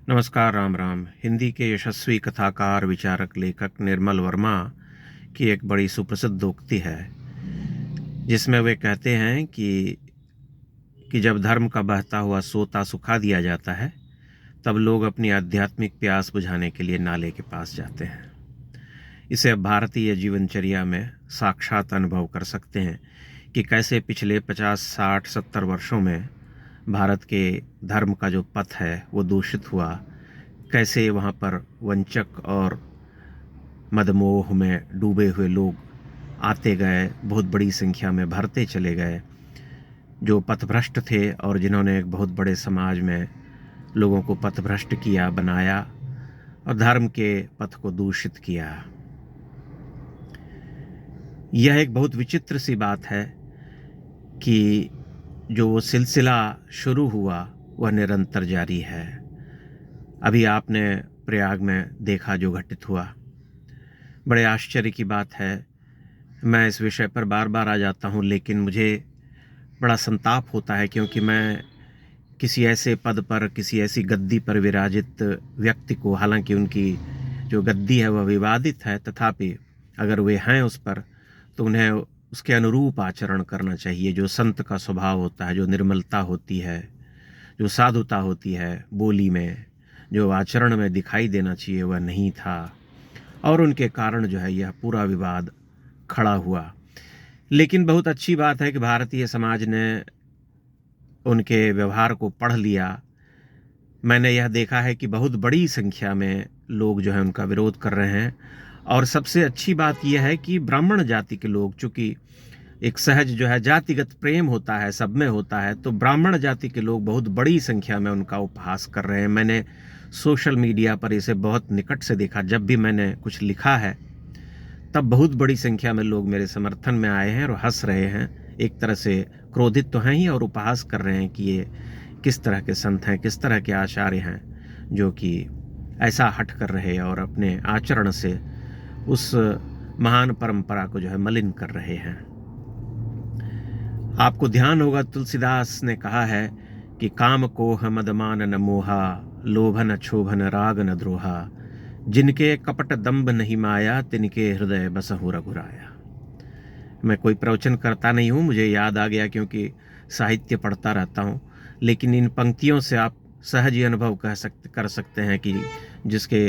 नमस्कार, राम राम। हिंदी के यशस्वी कथाकार, विचारक, लेखक निर्मल वर्मा की एक बड़ी सुप्रसिद्ध उक्ति है, जिसमें वे कहते हैं कि जब धर्म का बहता हुआ सोता सुखा दिया जाता है, तब लोग अपनी आध्यात्मिक प्यास बुझाने के लिए नाले के पास जाते हैं। इसे अब भारतीय जीवनचर्या में साक्षात अनुभव कर सकते हैं कि कैसे पिछले 50, 60, 70 वर्षों में भारत के धर्म का जो पथ है वो दूषित हुआ। कैसे वहाँ पर वंचक और मदमोह में डूबे हुए लोग आते गए, बहुत बड़ी संख्या में भरते चले गए, जो पथभ्रष्ट थे और जिन्होंने एक बहुत बड़े समाज में लोगों को पथभ्रष्ट किया, बनाया और धर्म के पथ को दूषित किया। यह एक बहुत विचित्र सी बात है कि जो वो सिलसिला शुरू हुआ वह निरंतर जारी है। अभी आपने प्रयाग में देखा जो घटित हुआ, बड़े आश्चर्य की बात है। मैं इस विषय पर बार बार आ जाता हूँ, लेकिन मुझे बड़ा संताप होता है, क्योंकि मैं किसी ऐसे पद पर, किसी ऐसी गद्दी पर विराजित व्यक्ति को, हालांकि उनकी जो गद्दी है वह विवादित है, तथापि अगर वे हैं उस पर, तो उन्हें उसके अनुरूप आचरण करना चाहिए। जो संत का स्वभाव होता है, जो निर्मलता होती है, जो साधुता होती है बोली में, जो आचरण में दिखाई देना चाहिए, वह नहीं था और उनके कारण जो है यह पूरा विवाद खड़ा हुआ। लेकिन बहुत अच्छी बात है कि भारतीय समाज ने उनके व्यवहार को पढ़ लिया। मैंने यह देखा है कि बहुत बड़ी संख्या में लोग जो है उनका विरोध कर रहे हैं, और सबसे अच्छी बात यह है कि ब्राह्मण जाति के लोग, चूँकि एक सहज जो है जातिगत प्रेम होता है, सब में होता है, तो ब्राह्मण जाति के लोग बहुत बड़ी संख्या में उनका उपहास कर रहे हैं। मैंने सोशल मीडिया पर इसे बहुत निकट से देखा। जब भी मैंने कुछ लिखा है तब बहुत बड़ी संख्या में लोग मेरे समर्थन में आए हैं और हंस रहे हैं। एक तरह से क्रोधित तो हैं ही और उपहास कर रहे हैं कि ये किस तरह के संत हैं, किस तरह के आचार्य हैं जो कि ऐसा हट कर रहे हैं और अपने आचरण से उस महान परंपरा को जो है मलिन कर रहे हैं। आपको ध्यान होगा, तुलसीदास ने कहा है कि काम कोह मदमान न मोहा, लोभन क्षोभन राग न द्रोहा, जिनके कपट दंभ नहीं माया, तिनके हृदय बसहु रघुराया। मैं कोई प्रवचन करता नहीं हूँ, मुझे याद आ गया क्योंकि साहित्य पढ़ता रहता हूँ, लेकिन इन पंक्तियों से आप सहज ही अनुभव कर सकते हैं कि जिसके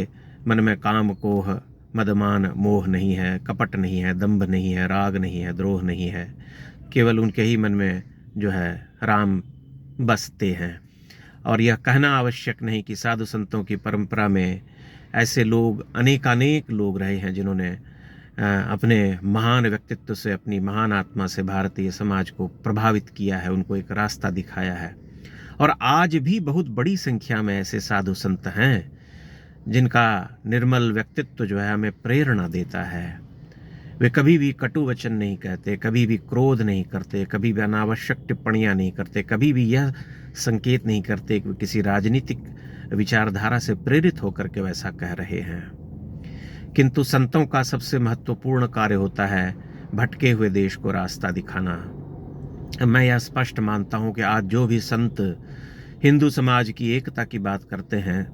मन में काम कोह मदमान मोह नहीं है, कपट नहीं है, दंभ नहीं है, राग नहीं है, द्रोह नहीं है, केवल उनके ही मन में जो है राम बसते हैं। और यह कहना आवश्यक नहीं कि साधु संतों की परंपरा में ऐसे लोग अनेकानेक लोग रहे हैं जिन्होंने अपने महान व्यक्तित्व से, अपनी महान आत्मा से भारतीय समाज को प्रभावित किया है, उनको एक रास्ता दिखाया है। और आज भी बहुत बड़ी संख्या में ऐसे साधु संत हैं जिनका निर्मल व्यक्तित्व जो है हमें प्रेरणा देता है। वे कभी भी कटु वचन नहीं कहते, कभी भी क्रोध नहीं करते, कभी भी अनावश्यक टिप्पणियां नहीं करते, कभी भी यह संकेत नहीं करते कि वे किसी राजनीतिक विचारधारा से प्रेरित होकर के वैसा कह रहे हैं। किंतु संतों का सबसे महत्वपूर्ण कार्य होता है भटके हुए देश को रास्ता दिखाना। मैं यह स्पष्ट मानता हूं कि आज जो भी संत हिंदू समाज की एकता की बात करते हैं,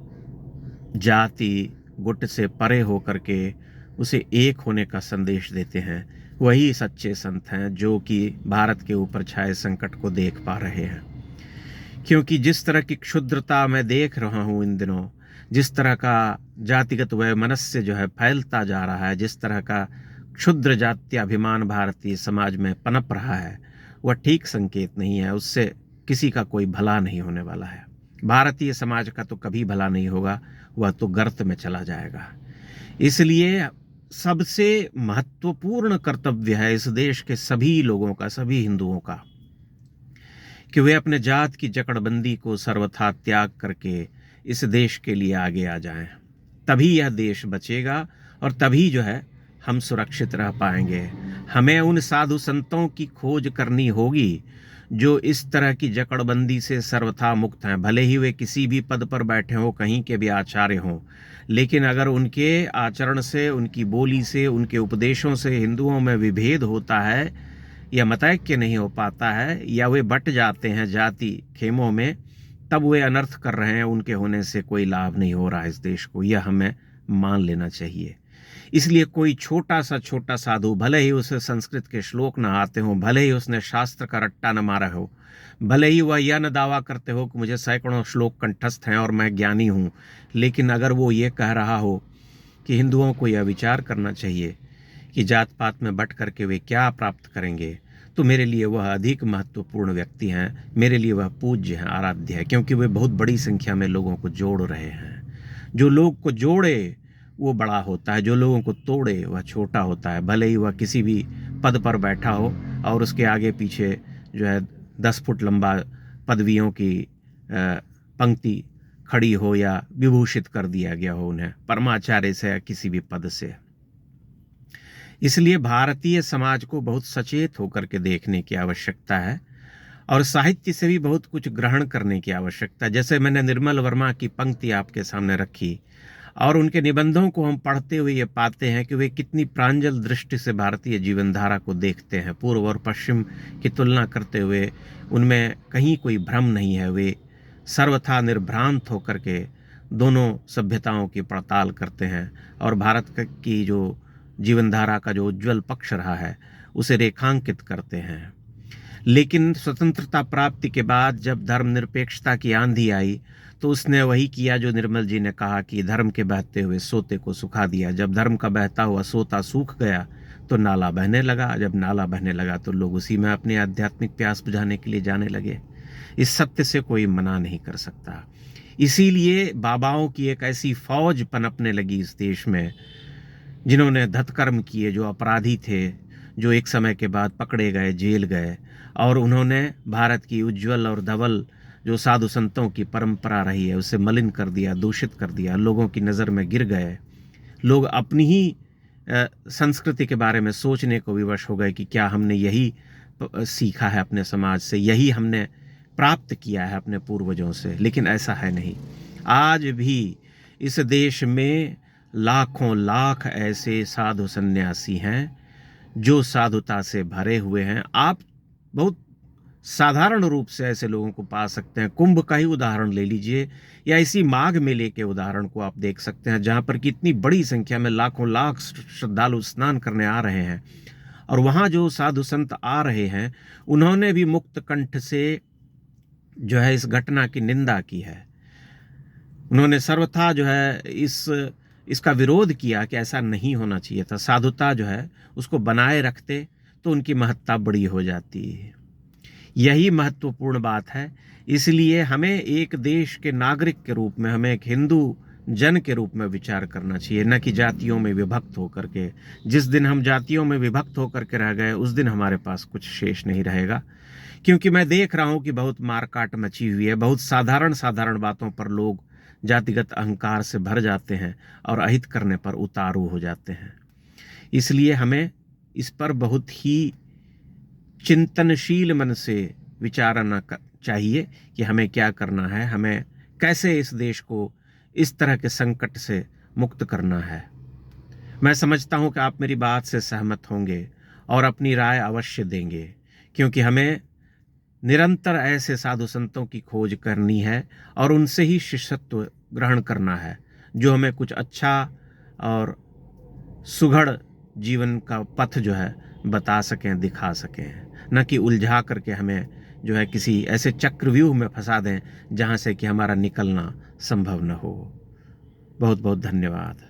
जाति गुट से परे होकर के उसे एक होने का संदेश देते हैं, वही सच्चे संत हैं जो कि भारत के ऊपर छाए संकट को देख पा रहे हैं। क्योंकि जिस तरह की क्षुद्रता मैं देख रहा हूँ इन दिनों, जिस तरह का जातिगत वैमनस्य जो है फैलता जा रहा है, जिस तरह का क्षुद्र जातीय अभिमान भारतीय समाज में पनप रहा है, वह ठीक संकेत नहीं है। उससे किसी का कोई भला नहीं होने वाला है। भारतीय समाज का तो कभी भला नहीं होगा, वह तो गर्त में चला जाएगा। इसलिए सबसे महत्वपूर्ण कर्तव्य है इस देश के सभी लोगों का, सभी हिंदुओं का, कि वे अपने जात की जकड़बंदी को सर्वथा त्याग करके इस देश के लिए आगे आ जाएं। तभी यह देश बचेगा और तभी जो है हम सुरक्षित रह पाएंगे। हमें उन साधु संतों की खोज करनी होगी जो इस तरह की जकड़बंदी से सर्वथा मुक्त हैं। भले ही वे किसी भी पद पर बैठे हों, कहीं के भी आचार्य हों, लेकिन अगर उनके आचरण से, उनकी बोली से, उनके उपदेशों से हिंदुओं में विभेद होता है या मतैक्य नहीं हो पाता है, या वे बट जाते हैं जाति खेमों में, तब वे अनर्थ कर रहे हैं, उनके होने से कोई लाभ नहीं हो रहा इस देश को, यह हमें मान लेना चाहिए। इसलिए कोई छोटा साधु, भले ही उसे संस्कृत के श्लोक न आते हों, भले ही उसने शास्त्र का रट्टा न मारा हो, भले ही वह यह न दावा करते हो कि मुझे सैकड़ों श्लोक कंठस्थ हैं और मैं ज्ञानी हूँ, लेकिन अगर वो ये कह रहा हो कि हिंदुओं को यह विचार करना चाहिए कि जात पात में बट करके वे क्या प्राप्त करेंगे, तो मेरे लिए वह अधिक महत्वपूर्ण व्यक्ति हैं, मेरे लिए वह पूज्य हैं, आराध्य है, क्योंकि वे बहुत बड़ी संख्या में लोगों को जोड़ रहे हैं। जो लोग को जोड़े वो बड़ा होता है, जो लोगों को तोड़े वह छोटा होता है। भले ही वह किसी भी पद पर बैठा हो और उसके आगे पीछे जो है 10 फुट लंबा पदवियों की पंक्ति खड़ी हो या विभूषित कर दिया गया हो उन्हें परमाचार्य से या किसी भी पद से। इसलिए भारतीय समाज को बहुत सचेत होकर के देखने की आवश्यकता है और साहित्य से भी बहुत कुछ ग्रहण करने की आवश्यकता है। जैसे मैंने निर्मल वर्मा की पंक्ति आपके सामने रखी और उनके निबंधों को हम पढ़ते हुए ये पाते हैं कि वे कितनी प्रांजल दृष्टि से भारतीय जीवन धारा को देखते हैं। पूर्व और पश्चिम की तुलना करते हुए उनमें कहीं कोई भ्रम नहीं है, वे सर्वथा निर्भ्रांत होकर के दोनों सभ्यताओं की पड़ताल करते हैं और भारत की जो जीवन धारा का जो उज्ज्वल पक्ष रहा है उसे रेखांकित करते हैं। लेकिन स्वतंत्रता प्राप्ति के बाद जब धर्मनिरपेक्षता की आंधी आई तो उसने वही किया जो निर्मल जी ने कहा कि धर्म के बहते हुए सोते को सुखा दिया। जब धर्म का बहता हुआ सोता सूख गया तो नाला बहने लगा, जब नाला बहने लगा तो लोग उसी में अपनी आध्यात्मिक प्यास बुझाने के लिए जाने लगे। इस सत्य से कोई मना नहीं कर सकता। इसीलिए बाबाओं की एक ऐसी फौज पनपने लगी इस देश में जिन्होंने धतकर्म किए, जो अपराधी थे, जो एक समय के बाद पकड़े गए, जेल गए और उन्होंने भारत की उज्जवल और धवल जो साधु संतों की परंपरा रही है उसे मलिन कर दिया, दूषित कर दिया, लोगों की नज़र में गिर गए। लोग अपनी ही संस्कृति के बारे में सोचने को विवश हो गए कि क्या हमने यही सीखा है अपने समाज से, यही हमने प्राप्त किया है अपने पूर्वजों से। लेकिन ऐसा है नहीं। आज भी इस देश में लाखों लाख ऐसे साधु सन्यासी हैं जो साधुता से भरे हुए हैं। आप बहुत साधारण रूप से ऐसे लोगों को पा सकते हैं। कुंभ का ही उदाहरण ले लीजिए या इसी माघ मेले के उदाहरण को आप देख सकते हैं, जहाँ पर कितनी बड़ी संख्या में लाखों लाख श्रद्धालु स्नान करने आ रहे हैं और वहाँ जो साधु संत आ रहे हैं उन्होंने भी मुक्त कंठ से जो है इस घटना की निंदा की है। उन्होंने सर्वथा जो है इसका विरोध किया कि ऐसा नहीं होना चाहिए था। साधुता जो है उसको बनाए रखते तो उनकी महत्ता बड़ी हो जाती है। यही महत्वपूर्ण बात है। इसलिए हमें एक देश के नागरिक के रूप में, हमें एक हिंदू जन के रूप में विचार करना चाहिए, न कि जातियों में विभक्त होकर के। जिस दिन हम जातियों में विभक्त होकर के रह गए उस दिन हमारे पास कुछ शेष नहीं रहेगा। क्योंकि मैं देख रहा हूँ कि बहुत मारकाट मची हुई है, बहुत साधारण बातों पर लोग जातिगत अहंकार से भर जाते हैं और अहित करने पर उतारू हो जाते हैं। इसलिए हमें इस पर बहुत ही चिंतनशील मन से विचारना चाहिए कि हमें क्या करना है, हमें कैसे इस देश को इस तरह के संकट से मुक्त करना है। मैं समझता हूं कि आप मेरी बात से सहमत होंगे और अपनी राय अवश्य देंगे, क्योंकि हमें निरंतर ऐसे साधु संतों की खोज करनी है और उनसे ही शिष्यत्व ग्रहण करना है जो हमें कुछ अच्छा और सुघड़ जीवन का पथ जो है बता सकें, दिखा सकें, न कि उलझा करके हमें जो है किसी ऐसे चक्रव्यूह में फंसा दें जहां से कि हमारा निकलना संभव न हो। बहुत बहुत धन्यवाद।